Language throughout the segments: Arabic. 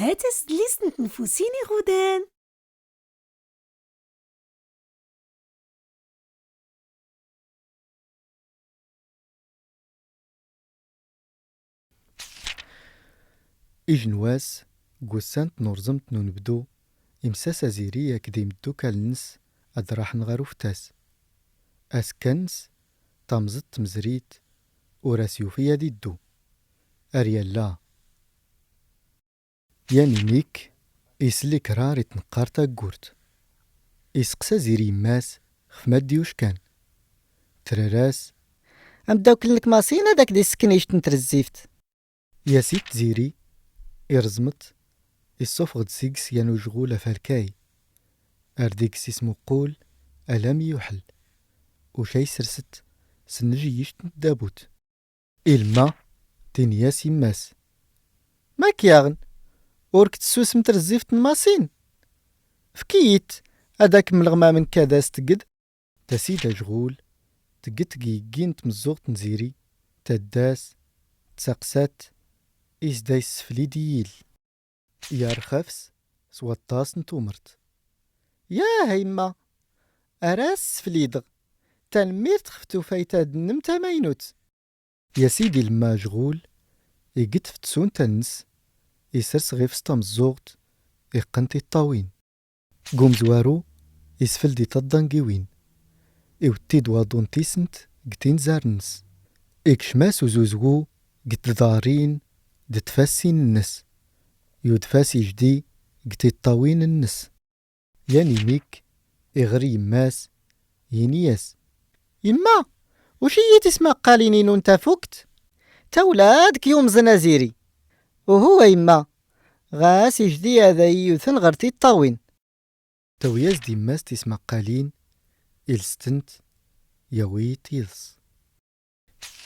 Hättest listen Fusini Ruden? إجنواس قوسانت نورزمت نبدو إمساسا زيريا كديم الدوكالنس أدراح نغارو فتاس أسكنس تامزت تمزريت وراسيوفيا دي الدو أريالا يعني ميك إسليك راري تنقارتا قورت إسقسا زيري ماس خفماديوش كان تراراس أمداو كلك ماسين هذاك دي السكنيش تنترزيفت يا سيت زيري إرزمت الصفغد سيكس يانو جغولة فالكاي أرديكس اسمو قول ألم يحل وشاي سرست سنجي يشتن دابوت إلما تنياس يماس ماك ياغن ورك تسوس مترزيفت ماسين فكيت هذاك ملغما من كذا ستقد تسيدا جغول تقد تقيقين تمزوغ تنزيري تداس تساقسات إس دايس فليدييل يا رخفس سوطاس نتومرت يا هيما أراس فليدغ تنمير تخفتو فايتا دنمتا ماينوت يا سيدي لما جغول يقد فتسون تنس يسرس غيف ستامزوغت يقنتي الطاوين قوم زوارو يسفل دي تضنقيوين إوتيد وادون تيسنت قتين زارنس إكشماس وزوزغو قت دارين دتفاسين النس يودفاسي جدي قتي الطاوين النس يعني ميك إغري يماس ينياس يما وشي تسمع قاليني نونتا فوكت تولادك يوم زنازيري وهو يما غاس يجدي هذا يوثن غرتي الطاوين توياز دي ماس تسمع قالين إلستنت يويت يلس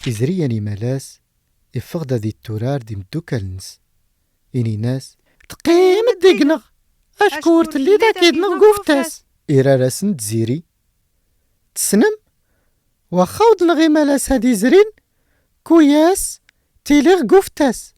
إزرياني ملاس إفغدا دي الترار دي مدوكالنس إني ناس تقيم الدقنغ أشكورت اللي داكيد نغوفتاس إرارسن تزيري تسنم وخاود نغي ملاس هادي زرين كوياس تيليغ قوفتاس